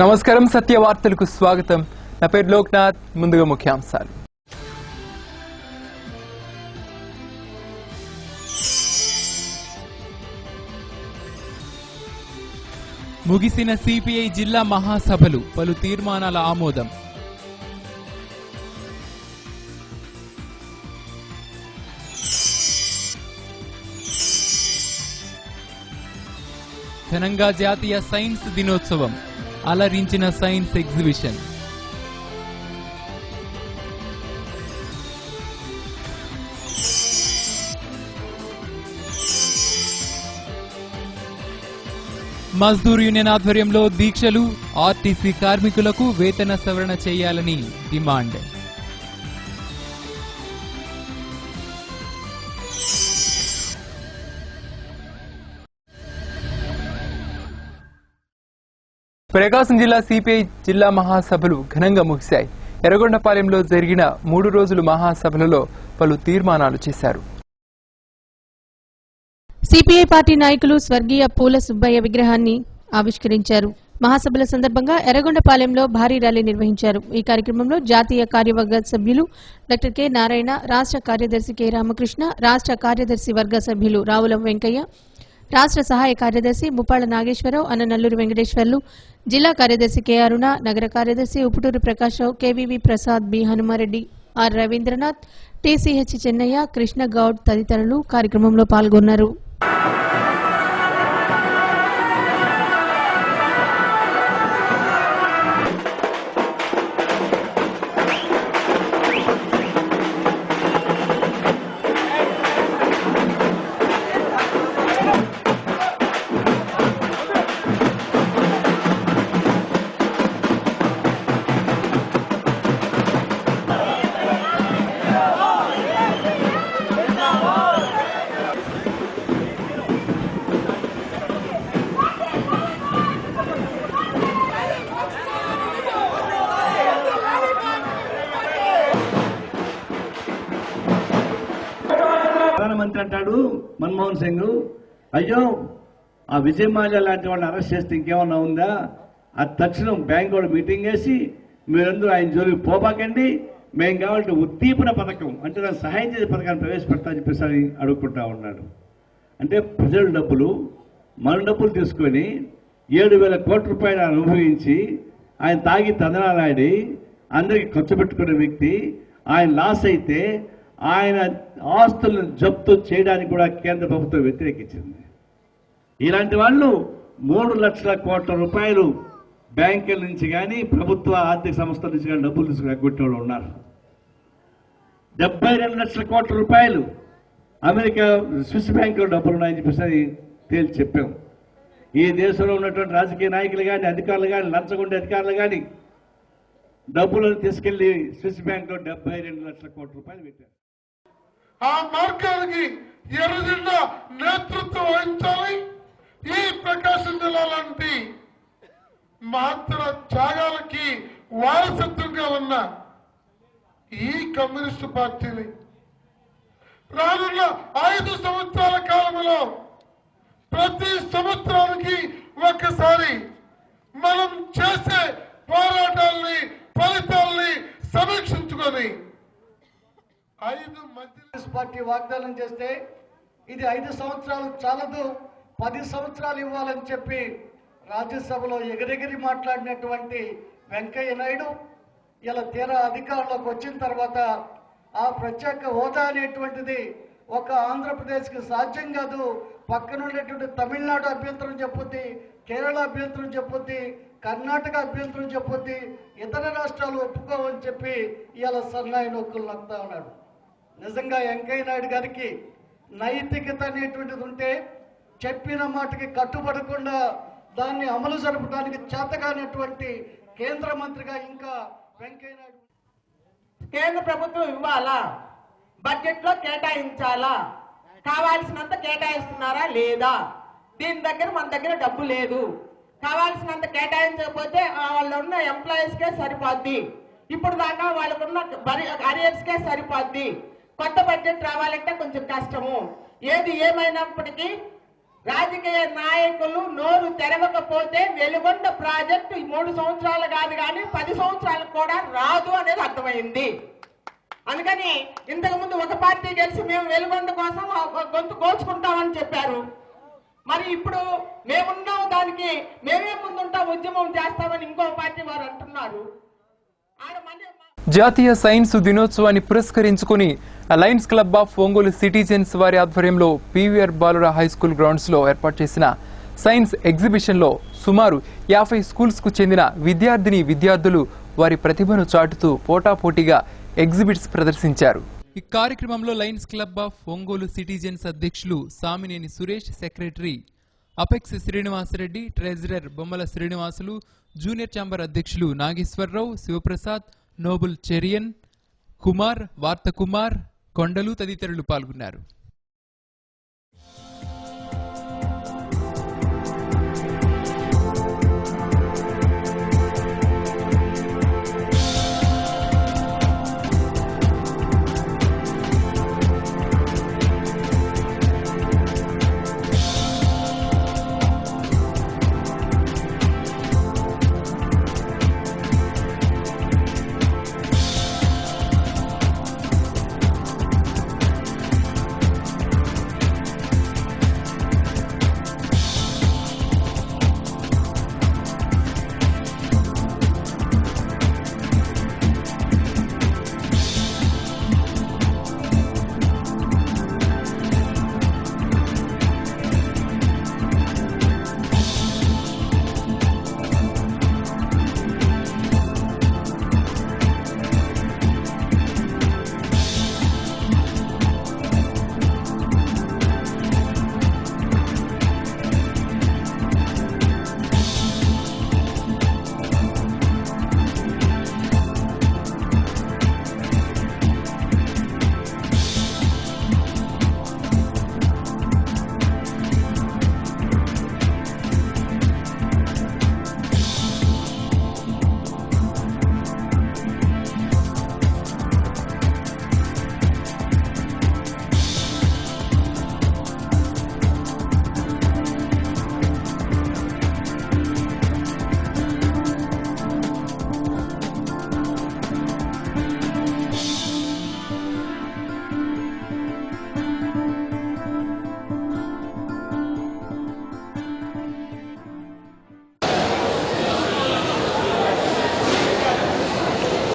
నమస్కారం సత్య వార్తలకు స్వాగతం నా పేరు లోక్నాథ్ ముందుగా ముఖ్యాంశాలు ముగిసిన సిపిఐ జిల్లా మహాసభలు పలు తీర్మానాల ఆమోదం ఘనంగా జాతీయ సైన్స్ దినోత్సవం అలరించిన సైన్స్ ఎగ్జిబిషన్ మజ్దూర్ యూనియన్ ఆధ్వర్యంలో దీక్షలు ఆర్టీసీ కార్మికులకు వేతన సవరణ చేయాలని డిమాండ్ ప్రకాశం జిల్లా సిపిఐ జిల్లా మహాసభలు ఘనంగా ముగిశాయి. ఎర్రగొండపాలెంలో జరిగిన 3 రోజుల మహాసభలలో పలు తీర్మానాలు చేశారు. సిపిఐ పార్టీ నాయకులు స్వర్గీయ పూల సుబ్బయ్య విగ్రహాన్ని ఆవిష్కరించారు. మహాసభల సందర్భంగా ఎర్రగొండపాలెంలో భారీ ర్యాలీ నిర్వహించారు. ఈ కార్యక్రమంలో జాతీయ కార్యవర్గ సభ్యులు డాక్టర్ కె నారాయణ, రాష్ట్ర కార్యదర్శి కె రామకృష్ణ, రాష్ట్ర కార్యదర్శి వర్గ సభ్యులు రావులం వెంకయ్య, రాష్ట్ర సహాయ కార్యదర్శి ముప్పాళ్ల నాగేశ్వరరావు, అన్ననల్లూరు వెంకటేశ్వర్లు, జిల్లా కార్యదర్శి కె అరుణ, నగర కార్యదర్శి ఉపుటూరు ప్రకాశ్రావు, కెవివి ప్రసాద్, బి హనుమారెడ్డి, ఆర్ రవీంద్రనాథ్, టిసిహెచ్ చెన్నయ్య, కృష్ణ గౌడ్ తదితరులు కార్యక్రమంలో పాల్గొన్నారు. ప్రధానమంత్రి అంటాడు మన్మోహన్ సింగ్, అయ్యో ఆ విజయ్ మాల్యా లాంటి వాళ్ళని అరెస్ట్ చేస్తే ఇంకేమన్నా ఉందా? అది తక్షణం బ్యాంక్ వాళ్ళు మీటింగ్ వేసి మీరందరూ ఆయన జోలికి పోబాకండి, మేము కావాలంటే ఉద్దీపన పథకం అంటే దాన్ని సహాయం చేసే పథకాన్ని ప్రవేశపెడతా చెప్పేసి అని అడుగుకుంటా ఉన్నాడు. అంటే ప్రజల డబ్బులు మన డబ్బులు తీసుకొని 7,000 కోట్ల రూపాయలు అనుభవించి ఆయన తాగి తందనాలాడి అందరికీ ఖర్చు పెట్టుకునే వ్యక్తి ఆయన లాస్ అయితే ఆయన ఆస్తులను జప్తు చేయడానికి కూడా కేంద్ర ప్రభుత్వం వ్యతిరేకించింది. ఇలాంటి వాళ్ళు 3 లక్షల కోట్ల రూపాయలు బ్యాంకుల నుంచి కానీ ప్రభుత్వ ఆర్థిక సంస్థల నుంచి కానీ డబ్బులు తీసుకుని ఎగ్గొట్టే వాళ్ళు ఉన్నారు. 72 లక్షల కోట్ల రూపాయలు అమెరికా స్విస్ బ్యాంకులో డబ్బులు ఉన్నాయని చెప్పేసి తేల్చి చెప్పాం. ఈ దేశంలో ఉన్నటువంటి రాజకీయ నాయకులు కానీ అధికారులు కానీ లంచగొండే అధికారులు కానీ డబ్బులను తీసుకెళ్లి స్విస్ బ్యాంకులో 72 లక్షల కోట్ల రూపాయలు పెట్టారు. ఆ మార్గానికి ఎర్రజెండా నేతృత్వం వహించాలి. ఈ ప్రకాశం జిల్లా లాంటి మహత్తర త్యాగాలకి వారసత్వంగా ఉన్న ఈ కమ్యూనిస్టు పార్టీని రానున్న 5 సంవత్సరాల కాలంలో ప్రతి సంవత్సరానికి ఒక్కసారి మనం చేసే పోరాటాలని ఫలితాలని సమీక్షించుకొని 5 మధ్య పార్టీ వాగ్దానం చేస్తే ఇది 5 సంవత్సరాలు చాలదు, 10 సంవత్సరాలు ఇవ్వాలని చెప్పి రాజ్యసభలో ఎగిరెగిరి మాట్లాడినటువంటి వెంకయ్య నాయుడు ఇలా తీరా అధికారంలోకి వచ్చిన తర్వాత ఆ ప్రత్యేక హోదా అనేటువంటిది ఒక ఆంధ్రప్రదేశ్కి సాధ్యం కాదు, పక్కన ఉండేటువంటి తమిళనాడు అభ్యంతరం చెప్పుద్ది, కేరళ అభ్యంతరం చెప్పుద్ది, కర్ణాటక అభ్యంతరం చెప్పుద్ది, ఇతర రాష్ట్రాలు ఒప్పుకోవని చెప్పి ఇలా సన్నాయి నొక్కులు నొక్కుతా ఉన్నాడు. నిజంగా వెంకయ్య నాయుడు గారికి నైతికత అనేటువంటిది ఉంటే చెప్పిన మాటకి కట్టుబడకుండా దాన్ని అమలు జరపడానికి చేతగానటువంటి కేంద్ర మంత్రిగా ఇంకా వెంకయ్య నాయుడు. కేంద్ర ప్రభుత్వం ఇవ్వాలా, బడ్జెట్ లో కేటాయించాలా, కావాల్సినంత కేటాయిస్తున్నారా లేదా? దీని దగ్గర మన దగ్గర డబ్బు లేదు, కావాల్సినంత కేటాయించకపోతే వాళ్ళు ఉన్న ఎంప్లాయీస్ కే సరిపోద్ది, ఇప్పుడు దాకా వాళ్ళకున్న అరియర్స్ కే సరిపోద్ది, కొత్త బడ్జెట్ రావాలంటే కొంచెం కష్టము. ఏది ఏమైనప్పటికీ రాజకీయ నాయకులు నోరు తెరవకపోతే వెలుగొండ ప్రాజెక్టు 3 సంవత్సరాలు కాదు కానీ 10 సంవత్సరాలకు కూడా రాదు అనేది అర్థమైంది. అందుకని ఇంతకుముందు ఒక పార్టీ గెలిచి మేము వెలుగొండ కోసం గొంతు కోల్చుకుంటామని చెప్పారు. మరి ఇప్పుడు మేమున్నాం, దానికి మేమే ముందుంటాం, ఉద్యమం చేస్తామని ఇంకో పార్టీ వారు అంటున్నారు. జాతీయ సైన్స్ దినోత్సవాన్ని పురస్కరించుకుని Lions Club of Ongole citizens వారి ఆధ్వర్యంలో పీవీఆర్ బాలుర హై స్కూల్ గ్రౌండ్స్ లో ఏర్పాటు చేసిన సైన్స్ ఎగ్జిబిషన్ లో సుమారు 50 స్కూల్స్ కు చెందిన విద్యార్థులు వారి ప్రతిభను చాటుతూ పోటాపోటీగా ఎగ్జిబిట్స్ ప్రదర్శించారు. ఈ కార్యక్రమంలో Lions Club of Ongole citizens అధ్యక్షులు Samineni Suresh, secretary apex Srinivasareddy, treasurer Bommala Srinivasulu, junior chamber అధ్యక్షులు నాగేశ్వరరావు, శివప్రసాద్, నోబుల్ చెరియన్ కుమార్, వార్త కుమార్, కొండలు తదితరులు పాల్గొన్నారు.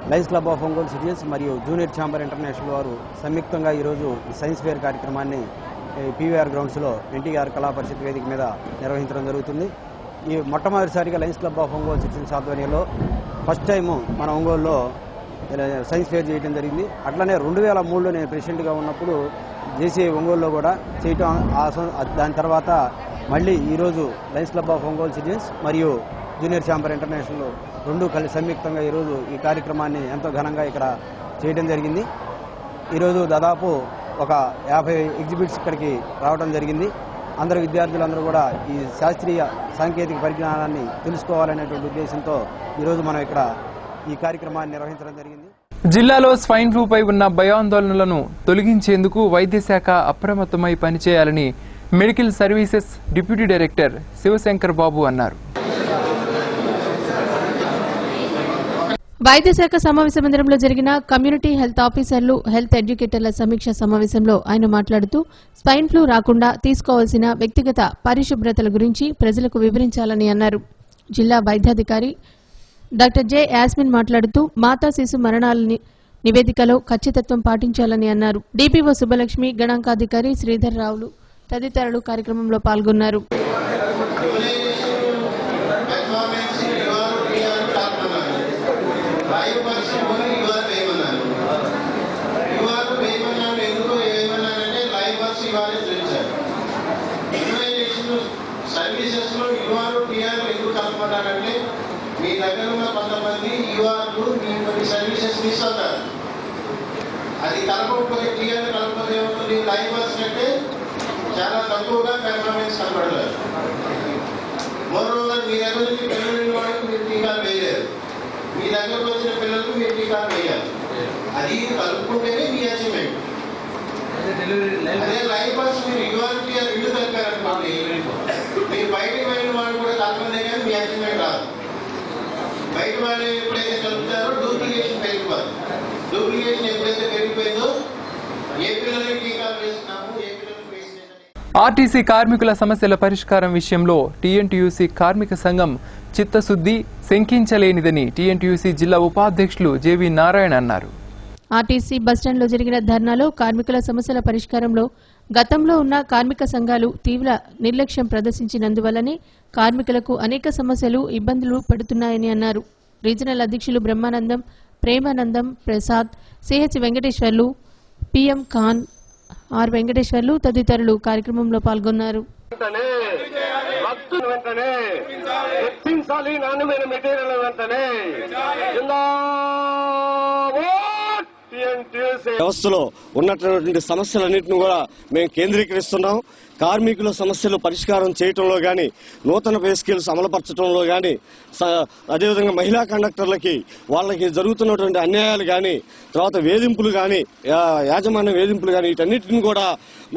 Lions Club of Ongole citizens మరియు జూనియర్ ఛాంబర్ ఇంటర్నేషనల్ వారు సంయుక్తంగా ఈరోజు సైన్స్ ఫేర్ కార్యక్రమాన్ని పీవీఆర్ గ్రౌండ్స్లో ఎన్టీఆర్ కళా పరిషత్ వేదిక మీద నిర్వహించడం జరుగుతుంది. ఈ మొట్టమొదటిసారిగా Lions Club of Ongole citizens ఆధ్వర్యంలో ఫస్ట్ టైం మన ఒంగోలులో సైన్స్ ఫేర్ చేయడం జరిగింది. అట్లనే 2003లో నేను ప్రెసిడెంట్గా ఉన్నప్పుడు జేసీ ఒంగోలులో కూడా చేయటం, దాని తర్వాత మళ్ళీ ఈరోజు Lions Club of Ongole citizens మరియు జూనియర్ ఛాంబర్ ఇంటర్నేషనల్ రెండు కలిసి సంయుక్తంగా ఈరోజు ఈ కార్యక్రమాన్ని ఎంతో ఘనంగా ఇక్కడ చేయడం జరిగింది. ఈరోజు దాదాపు ఒక 50 ఎగ్జిబిట్స్ ఇక్కడికి రావడం జరిగింది. అందరు విద్యార్థులందరూ కూడా ఈ శాస్త్రీయ సాంకేతిక పరిజ్ఞానాన్ని తెలుసుకోవాలనేటువంటి ఉద్దేశంతో ఈరోజు మనం ఇక్కడ ఈ కార్యక్రమాన్ని నిర్వహించడం జరిగింది. జిల్లాలో స్వైన్ ఫ్లూపై ఉన్న భయాందోళనలను తొలగించేందుకు వైద్య శాఖ అప్రమత్తమై పనిచేయాలని medical services deputy director Sivasankar Babu అన్నారు. వైద్య శాఖ సమావేశ మందిరంలో జరిగిన కమ్యూనిటీ హెల్త్ ఆఫీసర్లు, హెల్త్ ఎడ్యుకేటర్ల సమీక్ష సమావేశంలో ఆయన మాట్లాడుతూ స్వైన్ ఫ్లూ రాకుండా తీసుకోవాల్సిన వ్యక్తిగత పరిశుభ్రతల గురించి ప్రజలకు వివరించాలని అన్నారు. జిల్లా వైద్యాధికారి డాక్టర్ జె యాస్మిన్ మాట్లాడుతూ మాతా శిశు మరణాల నివేదికలో ఖచ్చితత్వం పాటించాలని అన్నారు. డిపిఓ సుబ్బలక్ష్మి, గణాంకాధికారి శ్రీధర్ రావులు తదితరులు కార్యక్రమంలో పాల్గొన్నారు. సర్వీసెస్ లో యుఆర్ టీఆర్ ఎందుకు కలుపుకుంటారంటే మీ దగ్గర ఉన్న కొంతమంది యుఆర్లు మీ కొన్ని సర్వీసెస్ మిస్ అవుతారు. అది కలపకపోతే టీఆర్ కలపకపోతే ఏమవుతుంది, లైవ్ వర్క్స్ కంటే చాలా తక్కువగా పెర్ఫార్మెన్స్ కనబడతారు. మరోవర్ మీ దగ్గర నుంచి పిల్లలు వాళ్ళకి మీరు టీకాలు వేయలేరు, మీ దగ్గరకు వచ్చిన పిల్లలకు మీరు టీకాలు వేయాలి. అది కలుపుకుంటేనే మీ అచీవ్మెంట్. అదే లైవ్ వర్క్స్ మీరు యుఆర్ టీఆర్ ఇల్లు కలిపారనుకోండి, బయట వాళ్ళు ఎప్పుడైతే కలుపుతారో డూప్లికేషన్ పెరిగిపోతుంది. డూప్లికేషన్ ఎప్పుడైతే పెరిగిపోయిందో ఏ పిల్లలకి టీకాలు వేస్తున్నాము, ఏ పిల్లలకు వేసినాయి. ఆర్టీసీ కార్మికుల సమస్యల పరిష్కారం విషయంలో టీఎన్టీయూసీ కార్మిక సంఘం చిత్తశుద్ధి శంకించలేనిదని టీఎన్టీయూసీ జిల్లా ఉపాధ్యక్షులు జేవి నారాయణ అన్నారు. ఆర్టీసీ బస్టాండ్లో జరిగిన ధర్నాలో కార్మికుల సమస్యల పరిష్కారంలో గతంలో ఉన్న కార్మిక సంఘాలు తీవ్ర నిర్లక్ష్యం ప్రదర్శించినందువల్లనే కార్మికులకు అనేక సమస్యలు ఇబ్బందులు పడుతున్నాయని అన్నారు. రీజనల్ అధ్యక్షులు Brahmanandam, Premanandam, Prasad, CH Venkateswarlu, PM Khan, R Venkateswarlu తదితరులు కార్యక్రమంలో పాల్గొన్నారు. వ్యవస్థలో ఉన్నటువంటి సమస్యలన్నింటినీ కూడా మేము కేంద్రీకరిస్తున్నాం. కార్మికుల సమస్యలు పరిష్కారం చేయటంలో కానీ, నూతన పే స్కేల్స్ అమలుపరచడంలో కానీ, అదేవిధంగా మహిళా కండక్టర్లకి వాళ్ళకి జరుగుతున్నటువంటి అన్యాయాలు కానీ, తర్వాత వేధింపులు కానీ, యాజమాన్య వేధింపులు కానీ, వీటన్నిటిని కూడా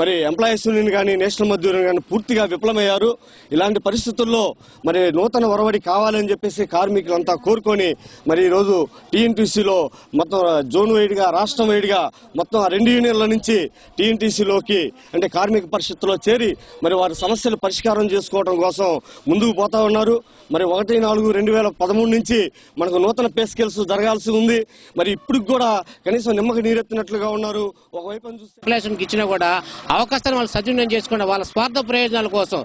మరి ఎంప్లాయీస్ యూనియన్ కానీ, నేషనల్ మజ్దూర్ కానీ పూర్తిగా విఫలమయ్యారు. ఇలాంటి పరిస్థితుల్లో మరి నూతన ఒరవడి కావాలని చెప్పేసి కార్మికులంతా కోరుకొని మరి ఈరోజు టీఎన్టీసీలో మొత్తం జోన్ వైడ్గా, రాష్ట్రం వైడ్గా మొత్తం 2 యూనియన్ల నుంచి టీఎన్టీసీలోకి అంటే కార్మిక పరిషత్తులో చేరి మరి వారి సమస్యలు పరిష్కారం చేసుకోవడం కోసం ముందుకు పోతా ఉన్నారు. మరి 1/4/2013 నుంచి మనకు నూతన పే స్కేల్స్ జరగాల్సి ఉంది. మరి ఇప్పుడు కూడా కనీసం నిమ్మక నీరెత్తినట్లుగా ఉన్నారు. ఒకవైపు చూస్తే ఇచ్చినా కూడా అవకాశాన్ని వాళ్ళు సద్వినియోగం చేసుకుని వాళ్ళ స్వార్థ ప్రయోజనాల కోసం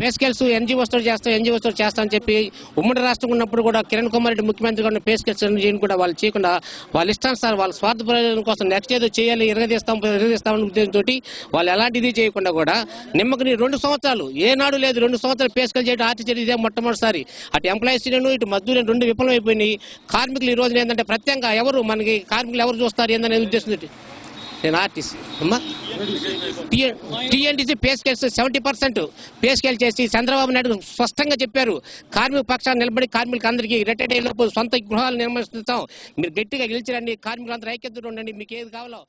పే స్కేల్స్ ఎన్జీఓస్తో చేస్తామని చెప్పి ఉమ్మడి రాష్ట్రం ఉన్నప్పుడు కూడా కిరణ్ కుమార్ రెడ్డి ముఖ్యమంత్రి కూడా పే స్కేల్స్ కూడా వాళ్ళు చేయకుండా వాళ్ళ ఇష్టానుసారం వాళ్ళ స్వార్థ ప్రయోజనం కోసం నెక్స్ట్ ఏదో చేయాలి, ఎరగదీస్తామని ఉద్దేశంతో వాళ్ళు ఎలాంటి ఇది చేయకుండా కూడా నిమ్మకని 2 సంవత్సరాలు ఏనాడు లేదు 2 సంవత్సరాలు పే స్కేల్ చేయడం ఆర్టీసీ ఇదే మొట్టమొదటిసారి. అటు ఎంప్లాయీస్ ఇటు మజ్దూరు 2 విఫలమైపోయినాయి. కార్మికులు ఈ రోజున ఏంటంటే ప్రత్యేకంగా ఎవరు మనకి కార్మికులు ఎవరు చూస్తారు ఏందనే ఉద్దేశం. నేను ఆర్టీసీ అమ్మా TNTC pay scales 70% pay scale చేసి చంద్రబాబు నాయుడు స్పష్టంగా చెప్పారు. కార్మిక పక్షాన్ని నిలబడి కార్మికులకు అందరికీ రిటైర్డ్ అయ్యేలోపు సొంత గృహాలు నిర్మిస్తాం, మీరు గట్టిగా గెలిచిరండి, కార్మికులందరూ ఐక్యతతో ఉండండి, మీకు ఏది కావాలో.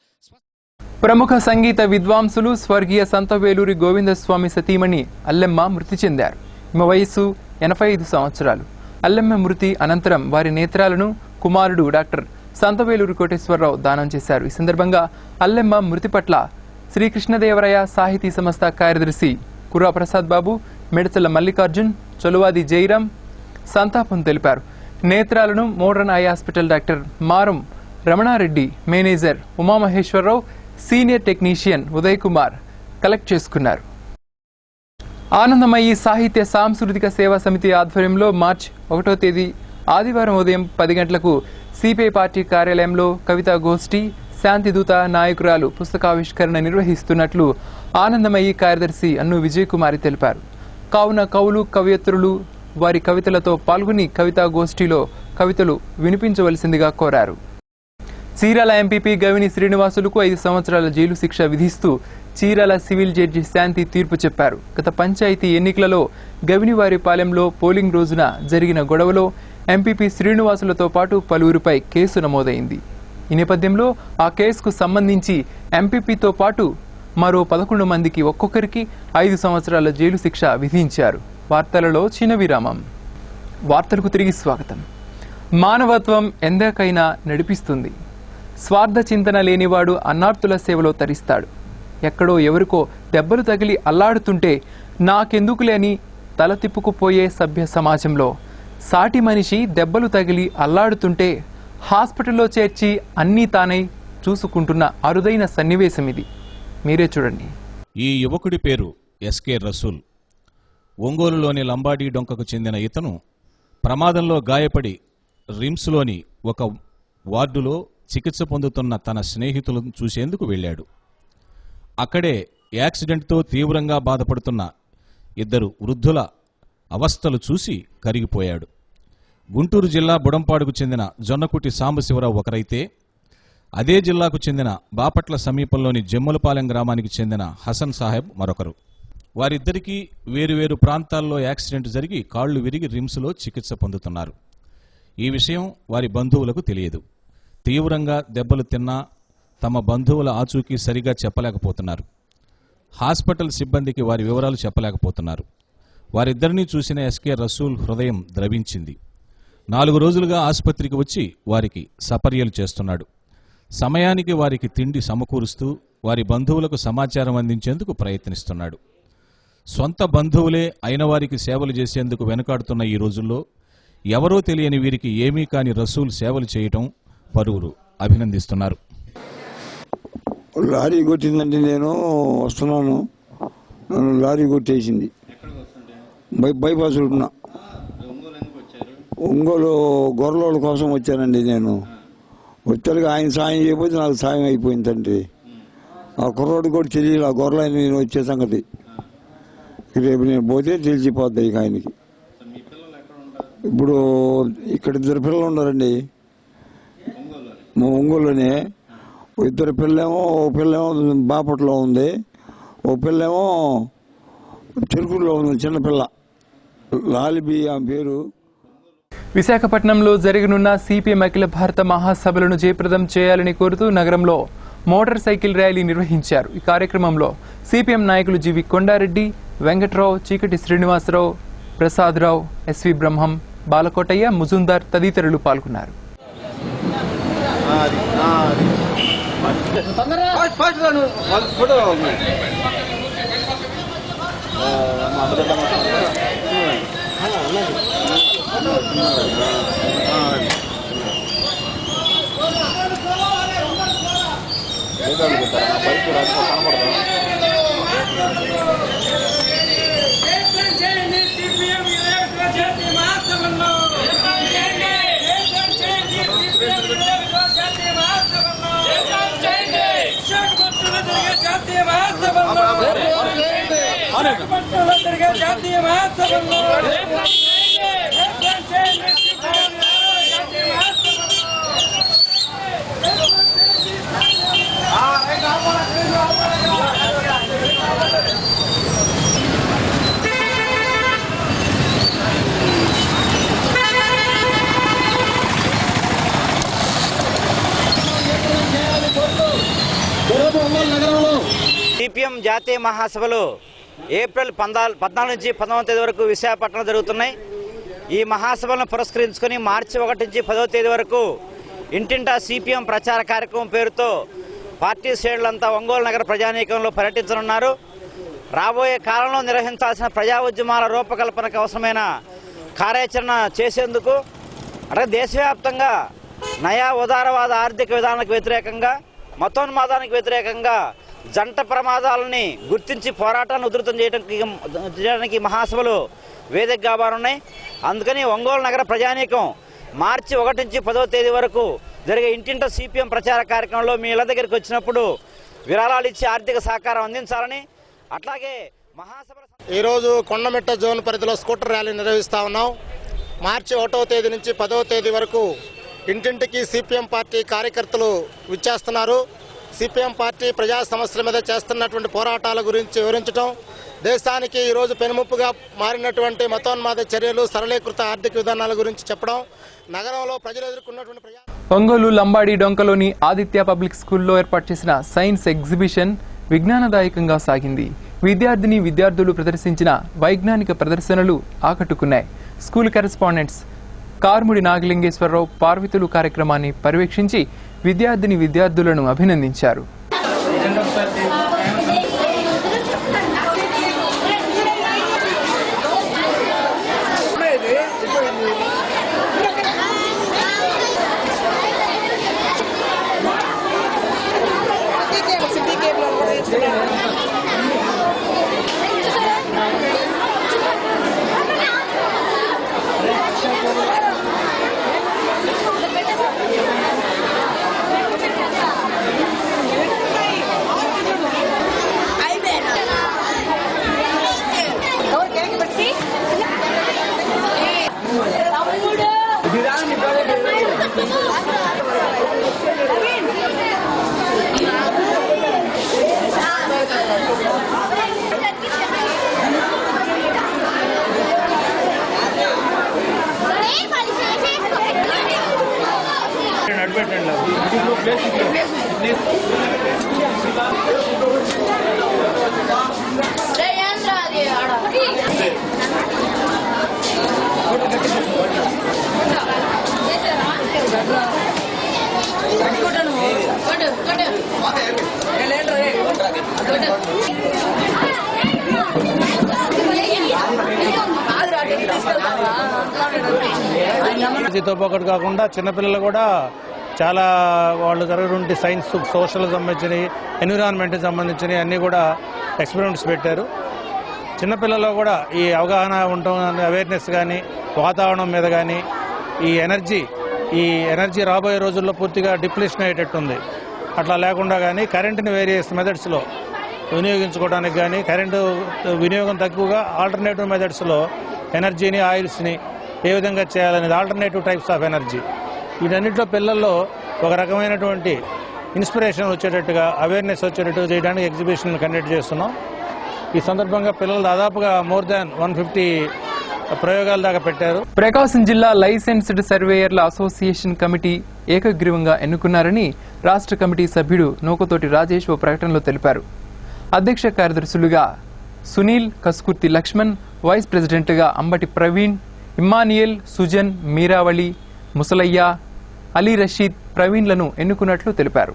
ప్రముఖ సంగీత విద్వాంసులు స్వర్గీయ సంతవేలూరి గోవిందస్వామి సతీమణి అల్లెమ్మ మృతి చెందారు. ఈమె వయస్సు 85 సంవత్సరాలు. అల్లెమ్మ మృతి అనంతరం వారి నేత్రాలను కుమారుడు డాక్టర్ సంతవేలూరి కోటేశ్వరరావు దానం చేశారు. ఈ సందర్భంగా అల్లెమ్మ మృతి పట్ల శ్రీకృష్ణదేవరాయ సాహితీ సంస్థ కార్యదర్శి కుర్రా ప్రసాద్ బాబు, మెడచల మల్లికార్జున్, చొలువాది జైరాం సంతాపం తెలిపారు. నేత్రాలను modern eye hospital doctor Maram Ramana Reddy, manager Umamaheswara Rao, senior technician Uday Kumar collect చేసుకున్నారు. ఆనందమయ్యి సాహిత్య సాంస్కృతిక సేవా సమితి ఆధ్వర్యంలో మార్చి 1వ తేదీ ఆదివారం ఉదయం 10 గంటలకు సిపిఐ పార్టీ కార్యాలయంలో కవితా గోష్ఠి, శాంతిదూత నాయకురాలు పుస్తకావిష్కరణ నిర్వహిస్తున్నట్లు ఆనందమయ్యి కార్యదర్శి అన్ను విజయ్ కుమారి తెలిపారు. కావున కవులు, కవయిత్రులు వారి కవితలతో పాల్గొని కవితా గోష్ఠిలో కవితలు వినిపించవలసిందిగా కోరారు. చీరాల ఎంపీపీ గవిని శ్రీనివాసులకు 5 సంవత్సరాల జైలు శిక్ష విధిస్తూ చీరాల సివిల్ జడ్జి శాంతి తీర్పు చెప్పారు. గత పంచాయతీ ఎన్నికలలో గవినివారిపాలెంలో పోలింగ్ రోజున జరిగిన గొడవలో ఎంపీపీ శ్రీనివాసులతో పాటు పలువురిపై కేసు నమోదైంది. ఈ నేపథ్యంలో ఆ కేసుకు సంబంధించి ఎంపీపీతో పాటు మరో 11 మందికి ఒక్కొక్కరికి 5 సంవత్సరాల జైలు శిక్ష విధించారు. వార్తలలో చిన్న విరామం. వార్తలకు తిరిగి స్వాగతం. మానవత్వం ఎందాకైనా నడిపిస్తుంది. స్వార్థ చింతన లేనివాడు అన్నార్తుల సేవలో తరిస్తాడు. ఎక్కడో ఎవరికో దెబ్బలు తగిలి అల్లాడుతుంటే నాకెందుకులే అని తల తిప్పుకుపోయే సభ్య సమాజంలో సాటి మనిషి దెబ్బలు తగిలి అల్లాడుతుంటే హాస్పిటల్లో చేర్చి అన్నీ తానై చూసుకుంటున్న అరుదైన సన్నివేశం ఇది. మీరే చూడండి. ఈ యువకుడి పేరు ఎస్కే రసూల్. ఒంగోలులోని లంబాడీ డొంకకు చెందిన ఇతను ప్రమాదంలో గాయపడి రిమ్స్లోని ఒక వార్డులో చికిత్స పొందుతున్న తన స్నేహితులను చూసేందుకు వెళ్ళాడు. అక్కడే యాక్సిడెంట్తో తీవ్రంగా బాధపడుతున్న 2 వృద్ధుల అవస్థలు చూసి కరిగిపోయాడు. గుంటూరు జిల్లా బుడంపాడుకు చెందిన జొన్నకుటి సాంబశివరావు ఒకరైతే, అదే జిల్లాకు చెందిన బాపట్ల సమీపంలోని జమ్మలపాలెం గ్రామానికి చెందిన హసన్ సాహెబ్ మరొకరు. వారిద్దరికీ వేరువేరు ప్రాంతాల్లో యాక్సిడెంట్ జరిగి కాళ్లు విరిగి రిమ్స్లో చికిత్స పొందుతున్నారు. ఈ విషయం వారి బంధువులకు తెలియదు. తీవ్రంగా దెబ్బలు తిన్నా తమ బంధువుల ఆచూకీ సరిగా చెప్పలేకపోతున్నారు. హాస్పిటల్ సిబ్బందికి వారి వివరాలు చెప్పలేకపోతున్నారు. వారిద్దరినీ చూసిన ఎస్కే రసూల్ హృదయం ద్రవించింది. 4 రోజులుగా ఆసుపత్రికి వచ్చి వారికి సపర్యలు చేస్తున్నాడు. సమయానికి వారికి తిండి సమకూరుస్తూ వారి బంధువులకు సమాచారం అందించేందుకు ప్రయత్నిస్తున్నాడు. సొంత బంధువులే అయిన వారికి సేవలు చేసేందుకు వెనుకాడుతున్న ఈ రోజుల్లో ఎవరో తెలియని వీరికి ఏమీ కాని రసూల్ సేవలు చేయటం పలువురు అభినందిస్తున్నారు. లారీ కొట్టిందంటే నేను వస్తున్నాను, నన్ను లారీ కొట్టేసింది. బైపాస్ ఉంటున్నా. ఒంగోలు గొర్రెల కోసం వచ్చానండి. నేను వచ్చాక ఆయన సాయం చేయకపోతే నాకు సాయం అయిపోయిందండి. ఆ కుర్రోడు కూడా తెలియదు ఆ గొర్రెలు నేను వచ్చే సంగతి. రేపు నేను పోతే తెలిసిపోద్ది ఇక ఆయనకి. ఇప్పుడు ఇక్కడ 2 పిల్లలు ఉన్నారండి మా ఒంగోలులోనే. 2 పిల్లేమో, ఒక పిల్లేమో బాపట్లో ఉంది, ఒక పిల్లేమో చెరుకుల్లో ఉంది, చిన్నపిల్ల లాలిబి ఆమె పేరు. విశాఖపట్నంలో జరగనున్న సిపిఎం అఖిల భారత మహాసభలను జయప్రదం చేయాలని కోరుతూ నగరంలో మోటార్ సైకిల్ ర్యాలీ నిర్వహించారు. ఈ కార్యక్రమంలో సిపిఎం నాయకులు జీవి కొండారెడ్డి, వెంకట్రావు, చీకటి శ్రీనివాసరావు, ప్రసాదరావు, ఎస్వి బ్రహ్మం, బాలకోటయ్య, ముజుందార్ తదితరులు పాల్గొన్నారు. సిపిఎం జాతీయ మహాసభలు ఏప్రిల్ 14 నుంచి 19వ తేదీ వరకు విశాఖపట్నంలో జరుగుతున్నాయి. ఈ మహాసభలను పురస్కరించుకొని మార్చి 1 నుంచి 10వ తేదీ వరకు ఇంటింటా సిపిఎం ప్రచార కార్యక్రమం పేరుతో పార్టీ శ్రేణులంతా ఒంగోలు నగర ప్రజానీకంలో పర్యటించనున్నారు. రాబోయే కాలంలో నిర్వహించాల్సిన ప్రజా ఉద్యమాల రూపకల్పనకు అవసరమైన కార్యాచరణ చేసేందుకు అలాగే దేశవ్యాప్తంగా నయా ఉదారవాద ఆర్థిక విధానాలకు వ్యతిరేకంగా, మతోన్మాదానికి వ్యతిరేకంగా జంట ప్రమాదాలని గుర్తించి పోరాటాన్ని ఉధృతం చేయడానికి మహాసభలు వేదిక కాబోనున్నాయి. అందుకని ఒంగోలు నగర ప్రజానీకం మార్చి 1 నుంచి 10వ తేదీ వరకు జరిగే ఇంటింట సిపిఎం ప్రచార కార్యక్రమంలో మీ ఇళ్ల దగ్గరికి వచ్చినప్పుడు విరాళాలు ఇచ్చి ఆర్థిక సహకారం అందించాలని, అట్లాగే మహాసభ ఈరోజు కొండమిట్ట జోన్ పరిధిలో స్కూటర్ ర్యాలీ నిర్వహిస్తా ఉన్నాం. మార్చి 1వ తేదీ నుంచి 10వ తేదీ వరకు ఇంటింటికి సిపిఎం పార్టీ కార్యకర్తలు విచ్చేస్తున్నారు. సిపిఎం పార్టీ ప్రజా సమస్యల మీద చేస్తున్నటువంటి పోరాటాల గురించి వివరించడం, దేశానికి ఈరోజు పెనుముప్పుగా మారినటువంటి మతోన్మాద చర్యలు, సరళీకృత ఆర్థిక విధానాల గురించి చెప్పడం, నగరంలో ప్రజలు ఎదుర్కొన్నటువంటి ఒంగోలు లంబాడి డొంకలోని ఆదిత్య పబ్లిక్ స్కూల్లో ఏర్పాటు చేసిన సైన్స్ ఎగ్జిబిషన్ విజ్ఞానదాయకంగా సాగింది. విద్యార్థులు ప్రదర్శించిన వైజ్ఞానిక ప్రదర్శనలు ఆకట్టుకున్నాయి. స్కూల్ కరెస్పాండెంట్స్ కార్ముడి నాగలింగేశ్వరరావు పార్వతులు కార్యక్రమాన్ని పర్యవేక్షించి విద్యార్థులను అభినందించారు. టెక్నాలజీతో పాటు కాకుండా చిన్నపిల్లలు కూడా చాలా వాళ్ళు జరిగినటువంటి సైన్స్, సోషల్ సంబంధించినవి, ఎన్విరాన్మెంట్కి సంబంధించినవి అన్నీ కూడా ఎక్స్పెరిమెంట్స్ పెట్టారు. చిన్నపిల్లల్లో కూడా ఈ అవగాహన ఉంటుంది, అవేర్నెస్ కానీ, వాతావరణం మీద కానీ, ఈ ఎనర్జీ రాబోయే రోజుల్లో పూర్తిగా డిప్లీషన్ అయ్యేటట్టుంది. అట్లా లేకుండా కానీ కరెంటుని వేరియస్ మెథడ్స్లో వినియోగించుకోవడానికి కానీ, కరెంటు వినియోగం తక్కువగా ఆల్టర్నేటివ్ మెథడ్స్లో ఎనర్జీని, ఆయిల్స్ని ఏ విధంగా చేయాలనేది, ఆల్టర్నేటివ్ టైప్స్ ఆఫ్ ఎనర్జీ, వీటన్నిటిలో పిల్లల్లో ఒక రకమైనటువంటి ఇన్స్పిరేషన్ వచ్చేటట్టుగా, అవేర్నెస్ వచ్చేటట్టుగా చేయడానికి ఎగ్జిబిషన్ కండక్ట్ చేస్తున్నాం. ఈ సందర్భంగా పిల్లలు దాదాపుగా మోర్ దాన్ 150 ప్రయోగాల దాకా పెట్టారు. ప్రకాశం జిల్లా లైసెన్స్డ్ సర్వేయర్ల అసోసియేషన్ కమిటీ ఏకగ్రీవంగా ఎన్నుకున్నారని రాష్ట్ర కమిటీ సభ్యుడు నూకతోటి రాజేష్ ఓ ప్రకటనలో తెలిపారు. అధ్యక్ష కార్యదర్శులుగా సునీల్, కస్కుర్తి లక్ష్మణ్, వైస్ ప్రెసిడెంట్గా అంబటి ప్రవీణ్, ఇమ్మానియల్, సుజన్, మీరావళి, ముసలయ్య, అలీ రషీద్, ప్రవీణ్లను ఎన్నుకున్నట్లు తెలిపారు.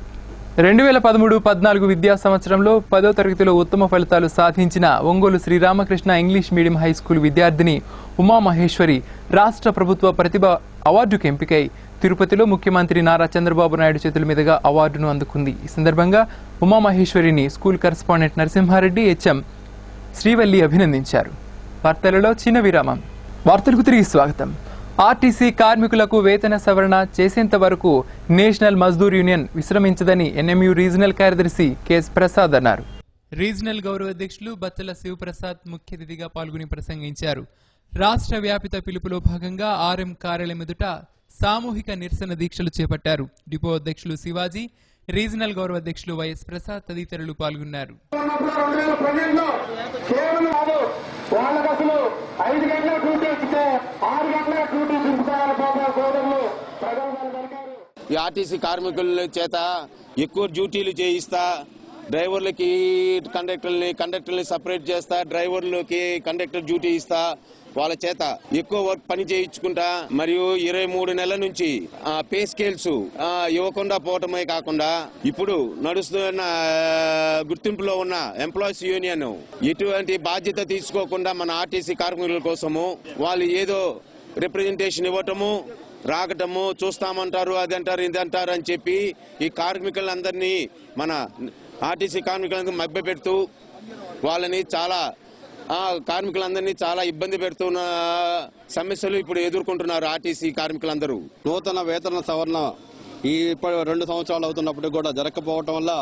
2013-14 విద్యా సంవత్సరంలో 10వ తరగతిలో ఉత్తమ ఫలితాలు సాధించిన Ongole Sri Ramakrishna English medium high school విద్యార్థిని ఉమామహేశ్వరి రాష్ట్ర ప్రభుత్వ ప్రతిభ అవార్డుకు ఎంపికై తిరుపతిలో ముఖ్యమంత్రి నారా చంద్రబాబు నాయుడు చేతుల మీదుగా అవార్డును అందుకుంది. ఈ సందర్భంగా ఉమామహేశ్వరిని school correspondent Narasimhareddy, HM Srivalli అభినందించారు. వార్తలలో చిన్న విరామం. వార్తలకు తిరిగి స్వాగతం. ఆర్టీసీ కార్మికులకు వేతన సవరణ చేసేంత వరకు నేషనల్ మజ్దూర్ యూనియన్ విశ్రమించదని ఎన్ఎంయూ రీజనల్ కార్యదర్శి కెఎస్ ప్రసాద్ అన్నారు. రీజనల్ గౌరవ అధ్యక్షులు బత్తల శివప్రసాద్ ముఖ్య అతిథిగా పాల్గొని ప్రసంగించారు. రాష్ట్ర వ్యాపిత పిలుపులో భాగంగా ఆర్ఎం కార్యాలయం ఎదుట సామూహిక నిరసన దీక్షలు చేపట్టారు. డిపో అధ్యక్షులు శివాజీ, రీజనల్ గౌరవ అధ్యక్షులు వైఎస్ ప్రసాద్ తదితరులు పాల్గొన్నారు. వాళ్ళకి అసలు 5 గంటల డ్యూటీ ఇస్తే 6 గంటల డ్యూటీ దింపుతారని సోదరులు ఈ ఆర్టీసీ కార్మికుల చేత ఎక్కువ డ్యూటీలు చేయిస్తా, డ్రైవర్లకి కండక్టర్ని సపరేట్ చేస్తా, డ్రైవర్లకి కండక్టర్ డ్యూటీ ఇస్తా, వాళ్ళ చేత ఎక్కువ వర్క్ పని చేయించుకుంటా, మరియు 23 నెలల నుంచి పే స్కేల్స్ ఇవ్వకుండా పోవటమే కాకుండా ఇప్పుడు నడుస్తున్న గుర్తింపులో ఉన్న ఎంప్లాయీస్ యూనియన్ ఎటువంటి బాధ్యత తీసుకోకుండా మన ఆర్టీసీ కార్మికుల కోసము వాళ్ళు ఏదో రిప్రజెంటేషన్ ఇవ్వటము, రాకటము, చూస్తామంటారు, అది అంటారు, ఇది అంటారు అని చెప్పి ఈ కార్మికులందరినీ, మన ఆర్టీసీ కార్మికులందరినీ మభ్యపెడుతూ వాళ్ళని కార్మికులందరినీ చాలా ఇబ్బంది పెడుతున్న సమస్యలు ఇప్పుడు ఎదుర్కొంటున్నారు ఆర్టీసీ కార్మికులందరూ. నూతన వేతన సవరణ ఇప్పుడు 2 సంవత్సరాలు అవుతున్నప్పటికీ కూడా జరగకపోవటం వల్ల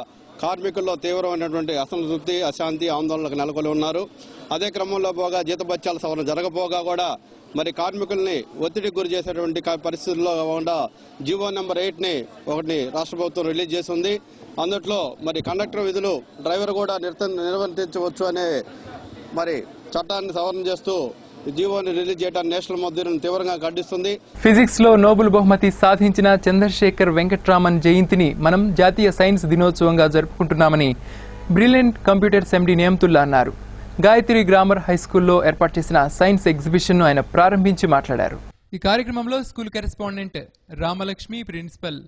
కార్మికుల్లో తీవ్రమైనటువంటి అసంతృప్తి, అశాంతి, ఆందోళనకు నెలకొని ఉన్నారు. అదే క్రమంలో పోగా జీతభత్యాల సవరణ జరగపోగా కూడా మరి కార్మికుల్ని ఒత్తిడికి గురి చేసేటువంటి పరిస్థితుల్లో కాకుండా జీవో నెంబర్ 8ని ఒకటి రాష్ట్ర ప్రభుత్వం రిలీజ్ చేసింది. అందులో మరి కండక్టర్ విధులు డ్రైవర్ కూడా నిర్వర్తించవచ్చు అనే మరి చట్టాన్ని సవరణ చేస్తూ జీవోని రిలీజ్ చేయడానికి నేషనల్ మజ్దూర్ తీవ్రంగా ఖండిస్తుంది. ఫిజిక్స్ లో నోబెల్ బహుమతి సాధించిన చంద్రశేఖర్ వెంకట్రామన్ జయంతిని మనం జాతీయ సైన్స్ దినోత్సవంగా జరుపుకుంటున్నామని బ్రిలియంట్ కంప్యూటర్స్ ఎండీ నియమతుల్లా అన్నారు. గాయత్రి గ్రామర్ హైస్కూల్లో ఏర్పాటు చేసిన సైన్స్ ఎగ్జిబిషన్ ను ఆయన ప్రారంభించి మాట్లాడారు. ఈ కార్యక్రమంలో school correspondent Ramalakshmi, principal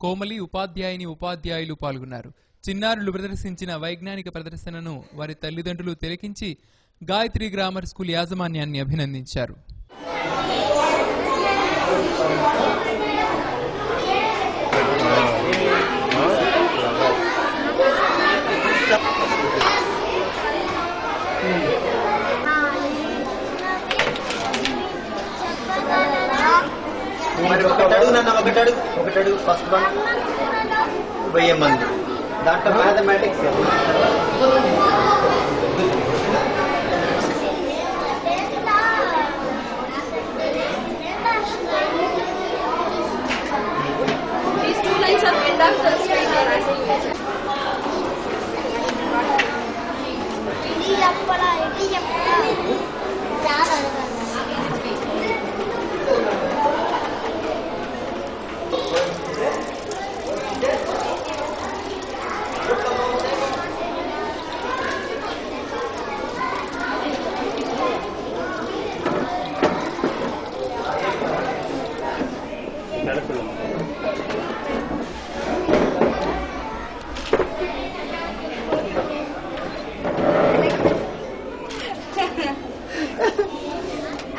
Komali, ఉపాధ్యాయులు పాల్గొన్నారు. చిన్నారులు ప్రదర్శించిన వైజ్ఞానిక ప్రదర్శనను వారి తల్లిదండ్రులు తిలకించి గాయత్రి గ్రామర్ స్కూల్ యాజమాన్యాన్ని అభినందించారు. ఒకటడుగు ఫస్ట్ వన్ 1000 మంది దాంట్లో mathematics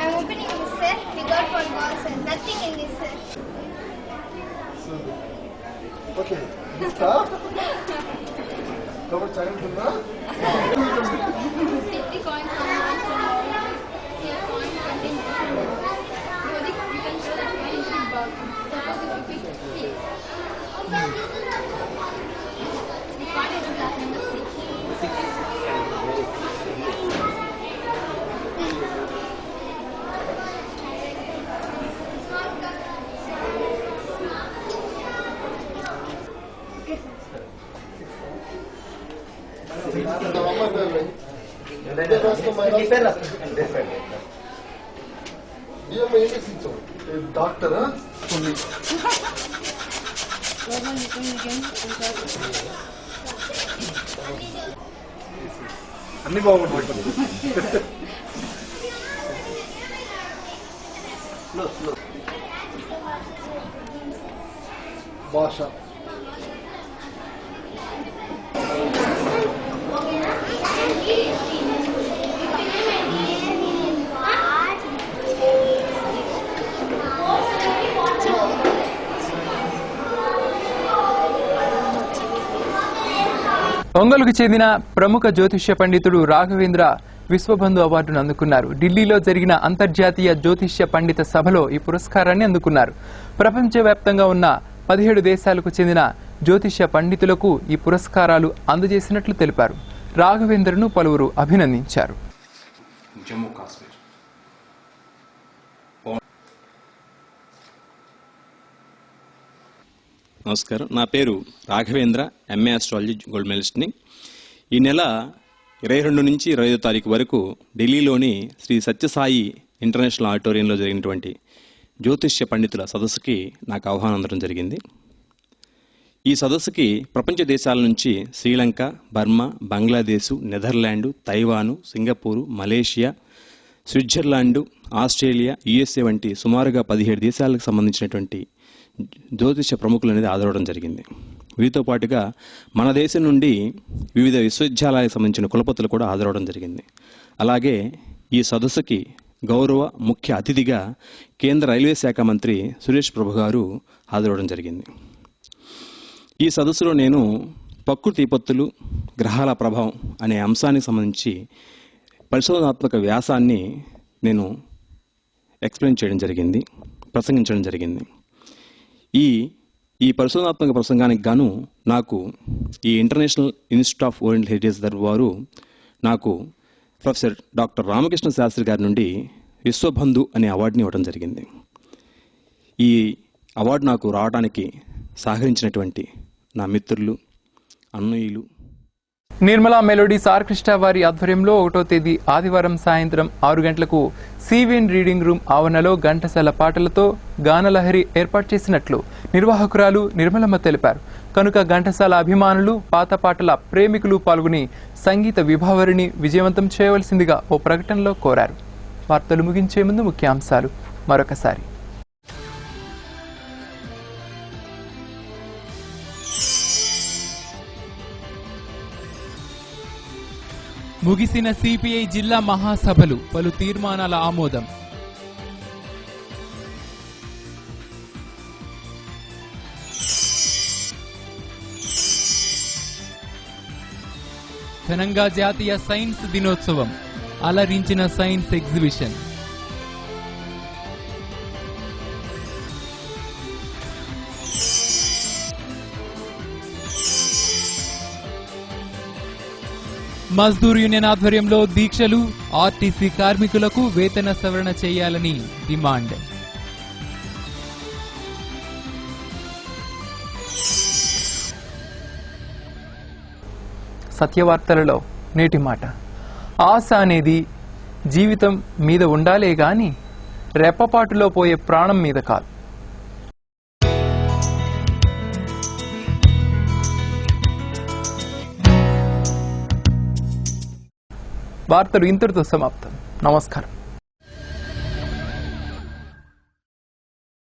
I'm opening this set. We got 1 ball set. Nothing in this set. Okay కాబట్టి చదువుతుందా డాక్టర్ అన్ని బాగుంటాయి భాష ఒంగోలుకు చెందిన ప్రముఖ జ్యోతిష్య పండితుడు రాఘవేంద్ర విశ్వబంధు అవార్డును అందుకున్నారు. ఢిల్లీలో జరిగిన అంతర్జాతీయ జ్యోతిష్య పండిత సభలో ఈ పురస్కారాన్ని అందుకున్నారు. ప్రపంచవ్యాప్తంగా ఉన్న 17 దేశాలకు చెందిన జ్యోతిష్య పండితులకు ఈ పురస్కారాలు అందజేసినట్లు తెలిపారు. రాఘవేంద్రను పలువురు అభినందించారు. నమస్కారం, నా పేరు రాఘవేంద్ర, ఎంఏ ఆస్ట్రాలజీ గోల్డ్ మెడలిస్ట్ని. ఈ నెల 22 నుంచి 25 తారీఖు వరకు ఢిల్లీలోని శ్రీ సత్యసాయి ఇంటర్నేషనల్ ఆడిటోరియంలో జరిగినటువంటి జ్యోతిష్య పండితుల సదస్సుకి నాకు ఆహ్వానం అందడం జరిగింది. ఈ సదస్సుకి ప్రపంచ దేశాల నుంచి Sri Lanka, Burma, Bangladesh, Netherlands, Taiwan, Singapore, Malaysia, Switzerland, Australia, USA వంటి సుమారుగా 17 దేశాలకు సంబంధించినటువంటి జ్యోతిష ప్రముఖులు అనేది హాజరవడం జరిగింది. వీరితో పాటుగా మన దేశం నుండి వివిధ విశ్వవిద్యాలయాలకు సంబంధించిన కులపతులు కూడా హాజరవడం జరిగింది. అలాగే ఈ సదస్సుకి గౌరవ ముఖ్య అతిథిగా కేంద్ర రైల్వే శాఖ మంత్రి సురేష్ ప్రభు గారు హాజరవడం జరిగింది. ఈ సదస్సులో నేను ప్రకృతి విపత్తులు, గ్రహాల ప్రభావం అనే అంశానికి సంబంధించి పరిశోధనాత్మక వ్యాసాన్ని నేను ఎక్స్ప్లెయిన్ చేయడం జరిగింది, ప్రసంగించడం జరిగింది. ఈ పరిశోధనాత్మక ప్రసంగానికి గాను నాకు ఈ international institute of oriental heritage వారు నాకు ప్రొఫెసర్ డాక్టర్ రామకృష్ణ శాస్త్రి గారి నుండి విశ్వబంధు అనే అవార్డుని ఇవ్వడం జరిగింది. ఈ అవార్డు నాకు రావడానికి సహకరించినటువంటి నా మిత్రులు, అన్నయ్యలు, నిర్మలా మెలోడీస్ ఆర్కెస్ట్రా వారి ఆధ్వర్యంలో 1వ తేదీ ఆదివారం సాయంత్రం 6 గంటలకు సివిఎన్ రీడింగ్ రూమ్ ఆవరణలో ఘంటసాల పాటలతో గానలహరి ఏర్పాటు చేసినట్లు నిర్వాహకురాలు నిర్మలమ్మ తెలిపారు. కనుక ఘంటసాల అభిమానులు, పాత పాటల ప్రేమికులు పాల్గొని సంగీత విభావరిని విజయవంతం చేయవలసిందిగా ఓ ప్రకటనలో కోరారు. వార్తలు ముగించే ముందు ముఖ్యాంశాలు మరొకసారి. ముగిసిన సిపిఐ జిల్లా మహాసభలు, పలు తీర్మానాల ఆమోదం. ఘనంగా జాతీయ సైన్స్ దినోత్సవం, అలరించిన సైన్స్ ఎగ్జిబిషన్. మజ్దూర్ యూనియన్ ఆధ్వర్యంలో దీక్షలు, ఆర్టీసీ కార్మికులకు వేతన సవరణ చేయాలని డిమాండ్. సత్యవార్తలలో నేటి మాట. ఆశ అనేది జీవితం మీద ఉండాలే గాని రెప్పపాటులో పోయే ప్రాణం మీద కాదు. వార్తలు ఇంతటితో సమాప్తం. నమస్కారం.